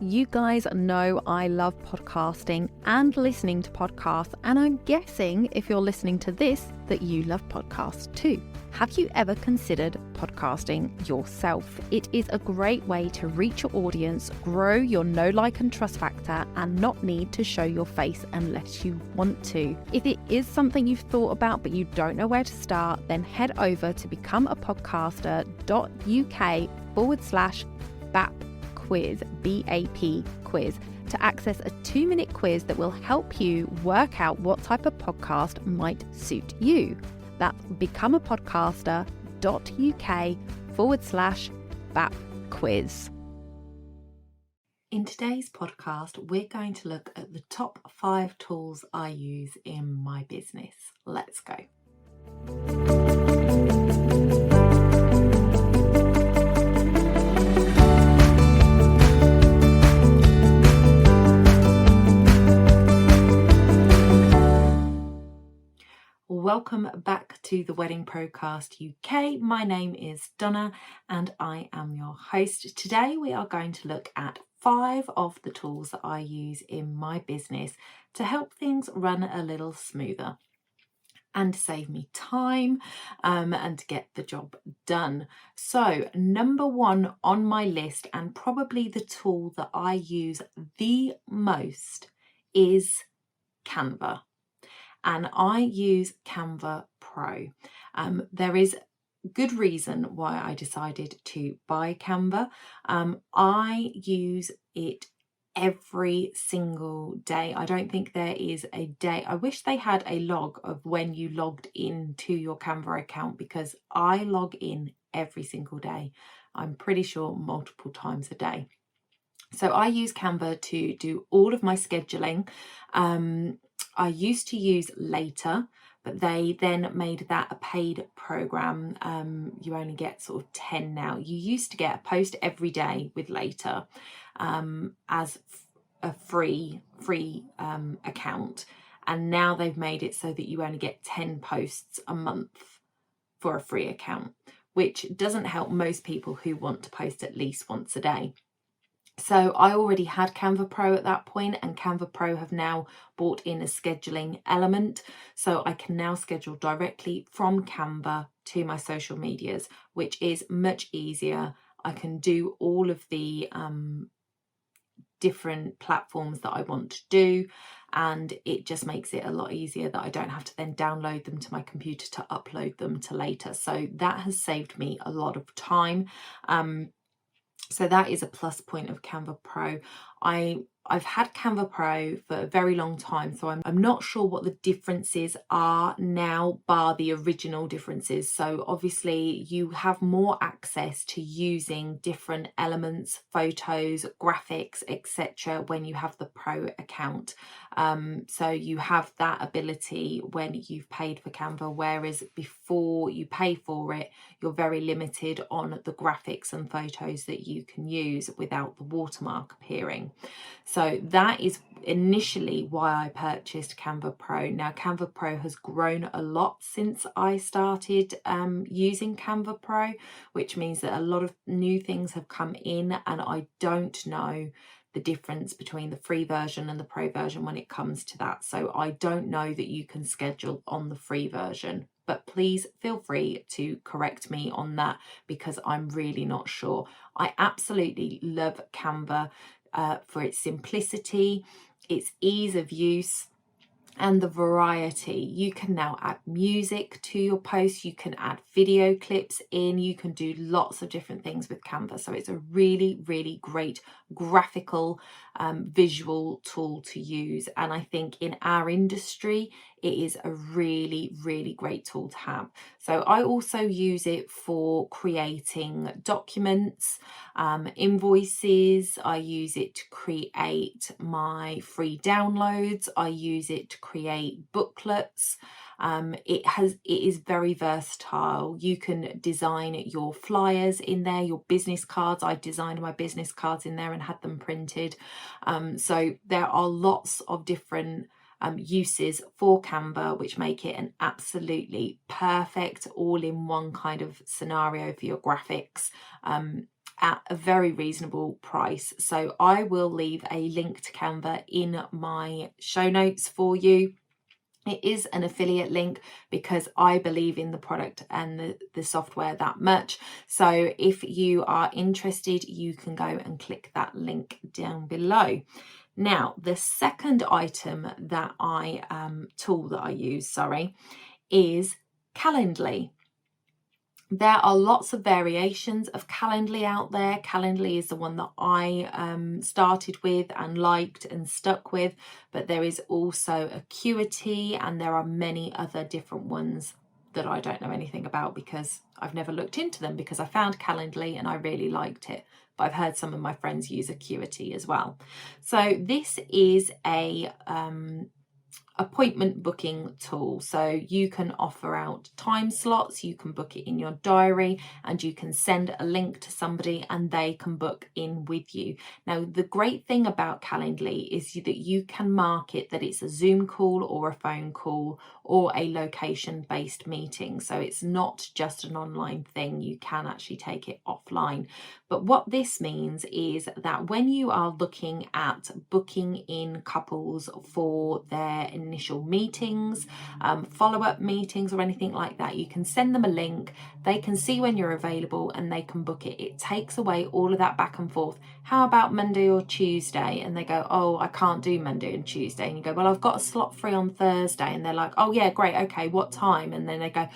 You guys know I love podcasting and listening to podcasts, and I'm guessing if you're listening to this that you love podcasts too. Have you ever considered podcasting yourself? It is a great way to reach your audience, grow your know, like and trust factor, and not need to show your face unless you want to. If it is something you've thought about but you don't know where to start, then head over to becomeapodcaster.uk/BAP quiz, BAP quiz, to access a 2-minute quiz that will help you work out what type of podcast might suit you. That's becomeapodcaster.uk/BAP quiz. In today's podcast, we're going to look at the top 5 tools I use in my business. Let's go. Welcome back to the Wedding Procast UK. My name is Donna and I am your host. Today we are going to look at 5 of the tools that I use in my business to help things run a little smoother and save me time and to get the job done. So number 1 on my list, and probably the tool that I use the most, is Canva. And I use Canva Pro. There is good reason why I decided to buy Canva. I use it every single day. I don't think there is a day. I wish they had a log of when you logged in to your Canva account, because I log in every single day. I'm pretty sure multiple times a day. So I use Canva to do all of my scheduling. I used to use Later, but they then made that a paid program. You only get sort of 10 now. You used to get a post every day with Later as a free account. And now they've made it so that you only get 10 posts a month for a free account, which doesn't help most people who want to post at least once a day. So I already had Canva Pro at that point, and Canva Pro have now brought in a scheduling element. So I can now schedule directly from Canva to my social medias, which is much easier. I can do all of the different platforms that I want to do, and it just makes it a lot easier that I don't have to then download them to my computer to upload them to Later. So that has saved me a lot of time. So that is a plus point of Canva Pro. I've had Canva Pro for a very long time, so I'm not sure what the differences are now, bar the original differences. So obviously you have more access to using different elements, photos, graphics, etc. when you have the Pro account. So you have that ability when you've paid for Canva, whereas before you pay for it, you're very limited on the graphics and photos that you can use without the watermark appearing. So that is initially why I purchased Canva Pro. Now Canva Pro has grown a lot since I started using Canva Pro, which means that a lot of new things have come in, and I don't know the difference between the free version and the pro version when it comes to that. So I don't know that you can schedule on the free version, but please feel free to correct me on that, because I'm really not sure. I absolutely love Canva for its simplicity, its ease of use, and the variety. You can now add music to your posts, you can add video clips in, you can do lots of different things with Canva. So it's a really, really great graphical visual tool to use. And I think in our industry, it is a really, really great tool to have. So I also use it for creating documents, invoices. I use it to create my free downloads. I use it to create booklets. It is very versatile. You can design your flyers in there, your business cards. I designed my business cards in there and had them printed. So there are lots of different uses for Canva, which make it an absolutely perfect all-in-one kind of scenario for your graphics. at a very reasonable price. So I will leave a link to Canva in my show notes for you. It is an affiliate link because I believe in the product and the software that much. So if you are interested, you can go and click that link down below. Now, the second item that tool that I use, is Calendly. There are lots of variations of Calendly out there. Calendly is the one that I started with and liked and stuck with, but there is also Acuity, and there are many other different ones that I don't know anything about because I've never looked into them, because I found Calendly and I really liked it. But I've heard some of my friends use Acuity as well. So this is a appointment booking tool. So you can offer out time slots, you can book it in your diary, and you can send a link to somebody and they can book in with you. Now, the great thing about Calendly is that you can mark it that it's a Zoom call or a phone call or a location-based meeting. So it's not just an online thing, you can actually take it offline. But what this means is that when you are looking at booking in couples for their initial meetings, follow-up meetings or anything like that, you can send them a link, they can see when you're available and they can book it. It takes away all of that back and forth. How about Monday or Tuesday? And they go, oh, I can't do Monday and Tuesday. And you go, well, I've got a slot free on Thursday. And they're like, oh yeah, great, okay, what time? And then they go,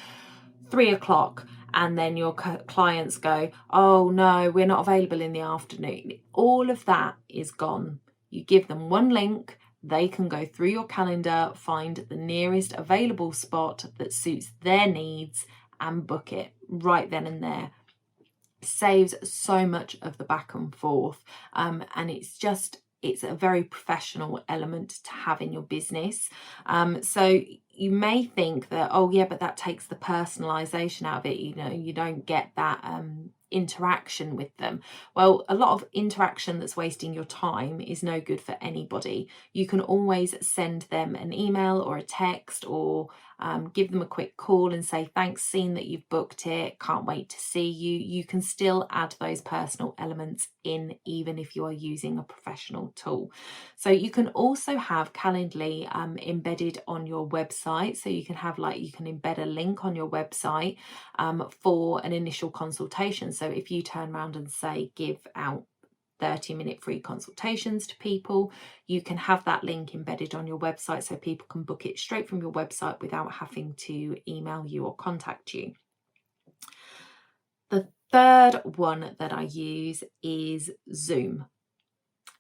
3 o'clock. And then your clients go, oh no, we're not available in the afternoon. All of that is gone. You give them one link, they can go through your calendar, find the nearest available spot that suits their needs and book it right then and there. Saves so much of the back and forth, and it's a very professional element to have in your business. So you may think that, oh yeah, but that takes the personalization out of it, you don't get that interaction with them. Well, a lot of interaction that's wasting your time is no good for anybody. You can always send them an email or a text, or give them a quick call and say, thanks, seen that you've booked it, can't wait to see you. You can still add those personal elements in, even if you are using a professional tool. So you can also have Calendly embedded on your website. So you can have you can embed a link on your website for an initial consultation. So if you turn around and say, give out 30-minute free consultations to people, you can have that link embedded on your website so people can book it straight from your website without having to email you or contact you. The third one that I use is Zoom.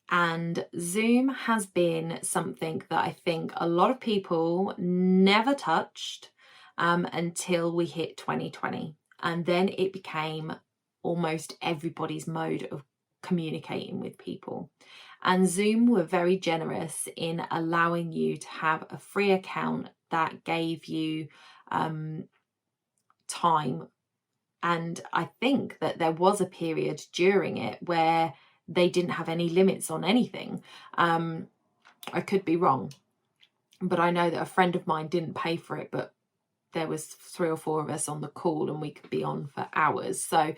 And Zoom has been something that I think a lot of people never touched until we hit 2020. And then it became almost everybody's mode of communicating with people. And Zoom were very generous in allowing you to have a free account that gave you time. And I think that there was a period during it where they didn't have any limits on anything. I could be wrong, but I know that a friend of mine didn't pay for it, but there was 3 or 4 of us on the call and we could be on for hours. So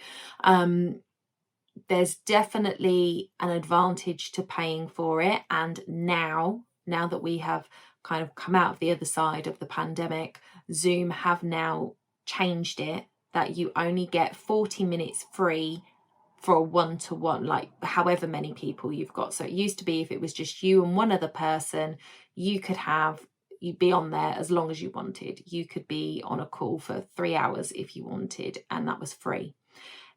there's definitely an advantage to paying for it. And now that we have kind of come out of the other side of the pandemic, Zoom have now changed it that you only get 40 minutes free for a one-to-one, however many people you've got. So it used to be if it was just you and one other person, you'd be on there as long as you wanted. You could be on a call for 3 hours if you wanted, and that was free.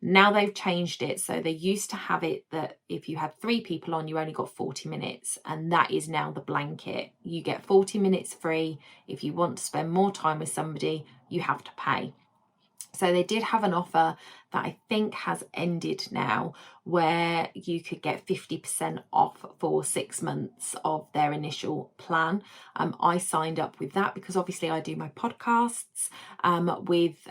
Now they've changed it. So they used to have it that if you had 3 people on, you only got 40 minutes. And that is now the blanket. You get 40 minutes free. If you want to spend more time with somebody, you have to pay. So they did have an offer that I think has ended now, where you could get 50% off for 6 months of their initial plan. I signed up with that because obviously I do my podcasts with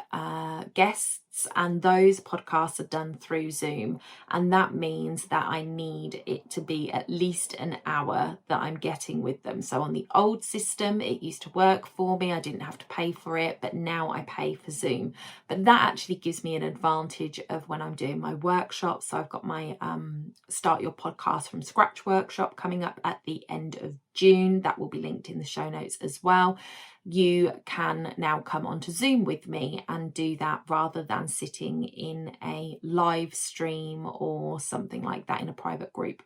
guests, and those podcasts are done through Zoom, and that means that I need it to be at least an hour that I'm getting with them. So on the old system, it used to work for me, I didn't have to pay for it, but now I pay for Zoom. But that actually gives me an advantage advantage of when I'm doing my workshops. So I've got my Start Your Podcast from Scratch workshop coming up at the end of June. That will be linked in the show notes as well. You can now come onto Zoom with me and do that rather than sitting in a live stream or something like that in a private group.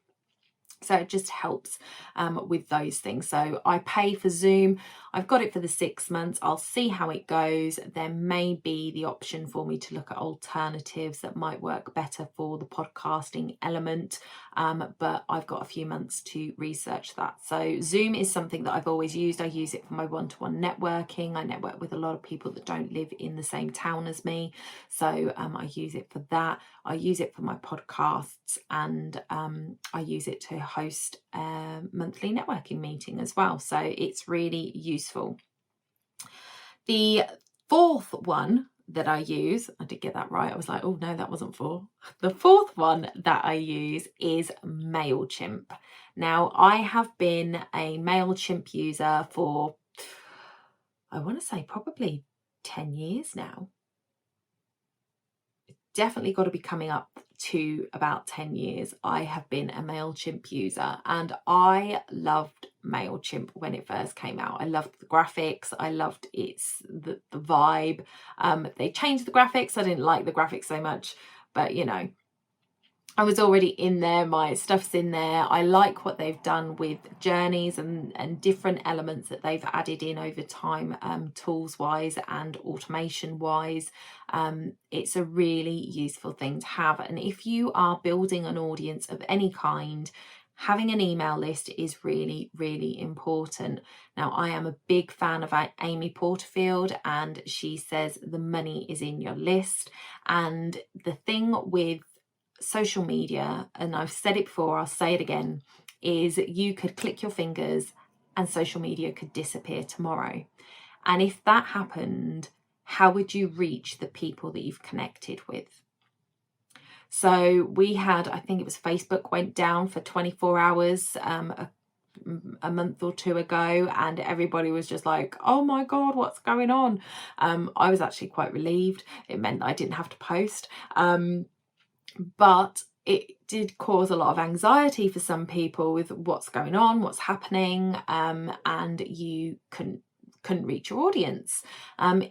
So it just helps with those things. So I pay for Zoom. I've got it for the 6 months. I'll see how it goes. There may be the option for me to look at alternatives that might work better for the podcasting element. But I've got a few months to research that. So Zoom is something that I've always used. I use it for my one-to-one networking. I network with a lot of people that don't live in the same town as me. So I use it for that. I use it for my podcasts, and I use it to host a monthly networking meeting as well. So it's really useful. The fourth one that I use, I did get that right. I was like, oh no, that wasn't four. The fourth one that I use is MailChimp. Now, I have been a MailChimp user for, I want to say probably 10 years now. Definitely got to be coming up to about 10 years. I have been a MailChimp user, and I loved MailChimp when it first came out. I loved the graphics. I loved the vibe. They changed the graphics. I didn't like the graphics so much, but you know, I was already in there, my stuff's in there. I like what they've done with journeys and different elements that they've added in over time, tools wise and automation wise. It's a really useful thing to have. And if you are building an audience of any kind, having an email list is really, really important. Now, I am a big fan of Amy Porterfield, and she says the money is in your list. And the thing with social media, and I've said it before, I'll say it again, is you could click your fingers and social media could disappear tomorrow. And if that happened, how would you reach the people that you've connected with? So we had, I think it was Facebook went down for 24 hours a month or two ago, and everybody was just like, oh my God, what's going on? I was actually quite relieved. It meant that I didn't have to post. But it did cause a lot of anxiety for some people with what's going on, what's happening, and you couldn't reach your audience.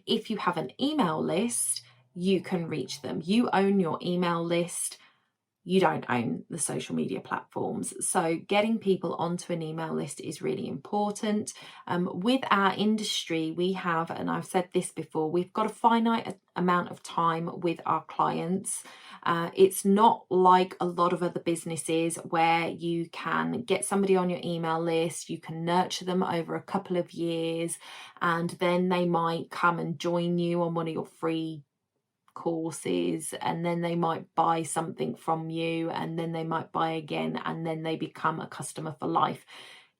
If you have an email list, you can reach them. You own your email list. You don't own the social media platforms. So getting people onto an email list is really important. With our industry, we have, and I've said this before, we've got a finite amount of time with our clients. It's not like a lot of other businesses where you can get somebody on your email list, you can nurture them over a couple of years, and then they might come and join you on one of your free courses, and then they might buy something from you, and then they might buy again, and then they become a customer for life.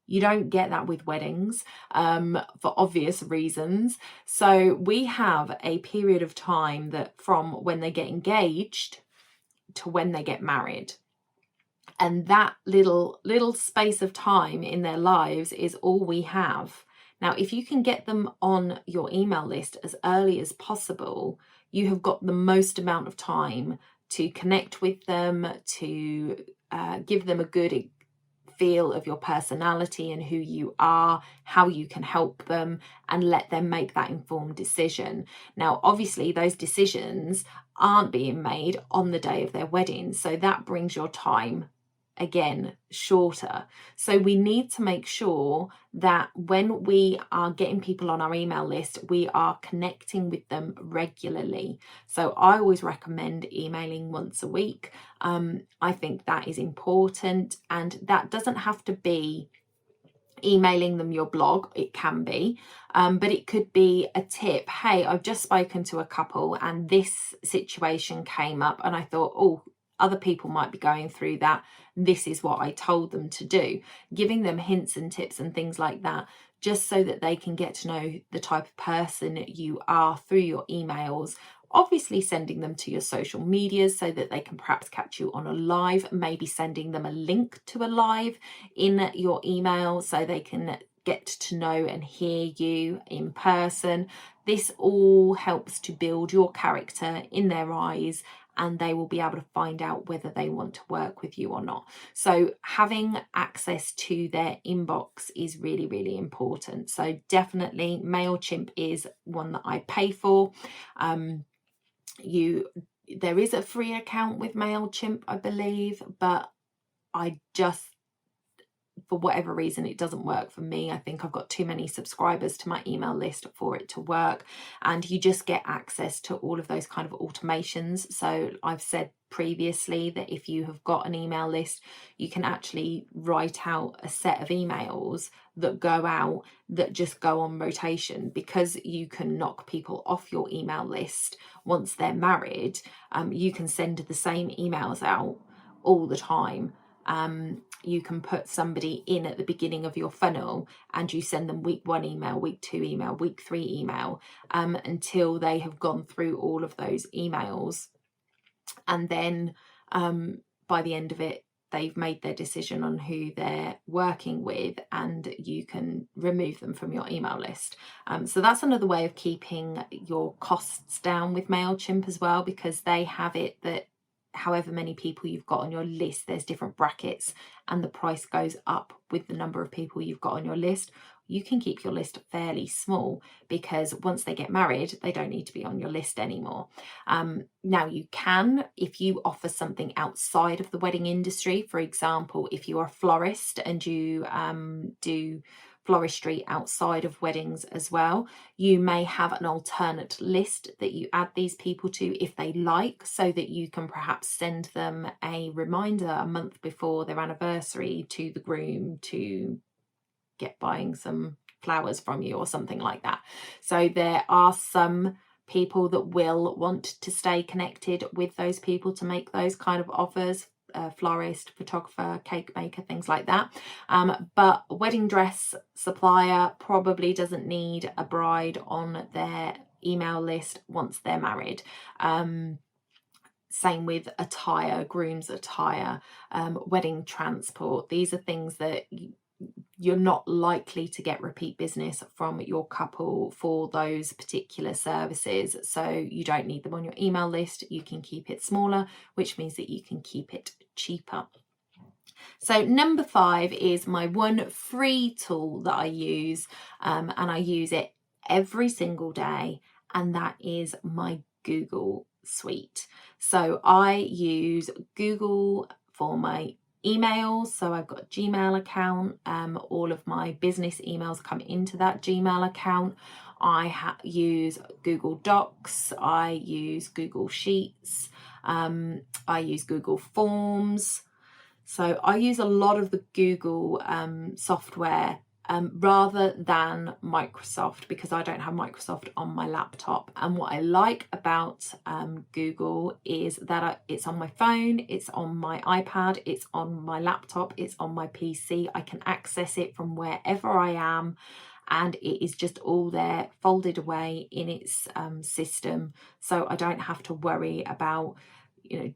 You don't get that with weddings, for obvious reasons. So we have a period of time that from when they get engaged to when they get married. And that little space of time in their lives is all we have. Now, if you can get them on your email list as early as possible, you have got the most amount of time to connect with them, to give them a good feel of your personality and who you are, how you can help them, and let them make that informed decision. Now, obviously, those decisions aren't being made on the day of their wedding, so that brings your time again shorter. So we need to make sure that when we are getting people on our email list, we are connecting with them regularly. So I always recommend emailing once a week. I think that is important, and that doesn't have to be emailing them your blog. It can be, but it could be a tip. Hey, I've just spoken to a couple and this situation came up, and I thought, oh, other people might be going through that. This is what I told them to do. Giving them hints and tips and things like that, just so that they can get to know the type of person you are through your emails. Obviously sending them to your social medias so that they can perhaps catch you on a live, maybe sending them a link to a live in your email so they can get to know and hear you in person. This all helps to build your character in their eyes and they will be able to find out whether they want to work with you or not. So having access to their inbox is really, really important. So definitely MailChimp is one that I pay for. There is a free account with MailChimp, I believe, but I just, for whatever reason, it doesn't work for me. I think I've got too many subscribers to my email list for it to work, and you just get access to all of those kind of automations. So I've said previously that if you have got an email list, you can actually write out a set of emails that go out that just go on rotation, because you can knock people off your email list once they're married. You can send the same emails out all the time. You can put somebody in at the beginning of your funnel and you send them week 1 email, week 2 email, week 3 email, until they have gone through all of those emails. And then by the end of it, they've made their decision on who they're working with, and you can remove them from your email list. So that's another way of keeping your costs down with MailChimp as well, because they have it that however many people you've got on your list, there's different brackets, and the price goes up with the number of people you've got on your list. You can keep your list fairly small, because once they get married, they don't need to be on your list anymore. Now you can, if you offer something outside of the wedding industry, for example, if you're a florist and you do floristry outside of weddings as well, you may have an alternate list that you add these people to if they like, so that you can perhaps send them a reminder a month before their anniversary to the groom to get buying some flowers from you or something like that. So there are some people that will want to stay connected with those people to make those kind of offers, florist, photographer, cake maker, things like that. But a wedding dress supplier probably doesn't need a bride on their email list once they're married. Same with attire, groom's attire, wedding transport. These are things that you're not likely to get repeat business from your couple for those particular services. So you don't need them on your email list. You can keep it smaller, which means that you can keep it cheaper. So number 5 is my one free tool that I use, and I use it every single day, and that is my Google Suite. So I use Google for my emails. So I've got a Gmail account. All of my business emails come into that Gmail account. I use Google Docs. I use Google Sheets. I use Google Forms. So I use a lot of the Google software rather than Microsoft, because I don't have Microsoft on my laptop. And what I like about Google is that it's on my phone, it's on my iPad, it's on my laptop, it's on my PC. I can access it from wherever I am, and it is just all there folded away in its system. So I don't have to worry about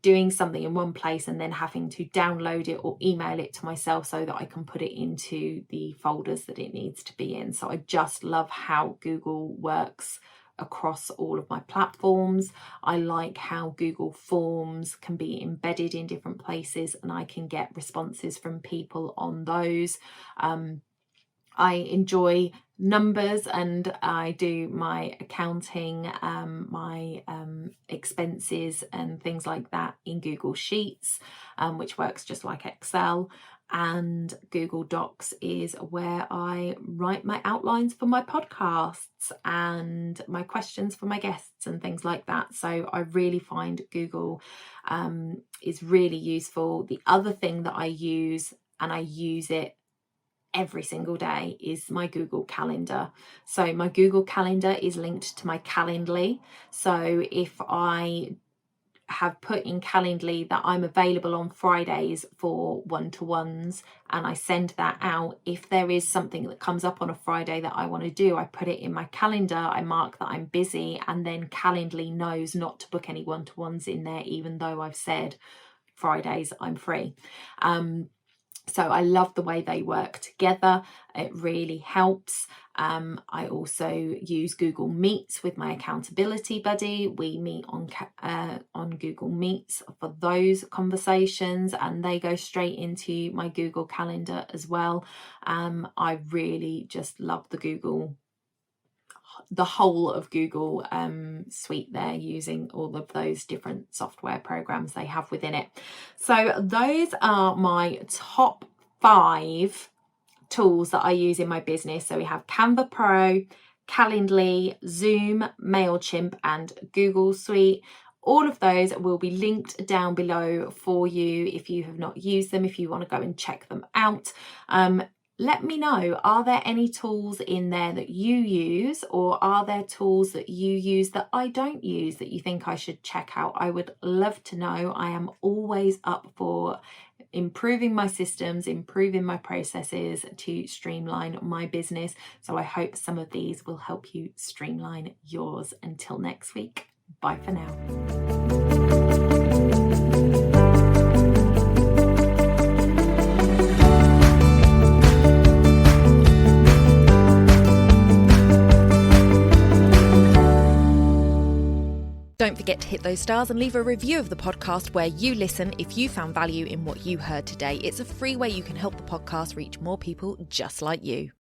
doing something in one place and then having to download it or email it to myself so that I can put it into the folders that it needs to be in. So I just love how Google works across all of my platforms. I like how Google Forms can be embedded in different places and I can get responses from people on those. I enjoy numbers, and I do my accounting, my expenses and things like that in Google Sheets, which works just like Excel. And Google Docs is where I write my outlines for my podcasts and my questions for my guests and things like that. So I really find Google is really useful. The other thing that I use, and I use it every single day, is my Google Calendar. So my Google Calendar is linked to my Calendly. So if I have put in Calendly that I'm available on Fridays for one-to-ones and I send that out, if there is something that comes up on a Friday that I want to do, I put it in my calendar, I mark that I'm busy, and then Calendly knows not to book any one-to-ones in there, even though I've said Fridays I'm free. So I love the way they work together. It really helps. I also use Google Meets with my accountability buddy. We meet on Google Meets for those conversations, and they go straight into my Google Calendar as well. I really just love the whole of Google suite there, using all of those different software programs they have within it. So those are my top 5 tools that I use in my business. So we have Canva Pro, Calendly, Zoom, MailChimp, and Google Suite. All of those will be linked down below for you if you have not used them, if you want to go and check them out. Let me know, are there any tools in there that you use, or are there tools that you use that I don't use that you think I should check out? I would love to know. I am always up for improving my systems, improving my processes to streamline my business. So I hope some of these will help you streamline yours. Until next week, bye for now. Don't forget to hit those stars and leave a review of the podcast where you listen if you found value in what you heard today. It's a free way you can help the podcast reach more people just like you.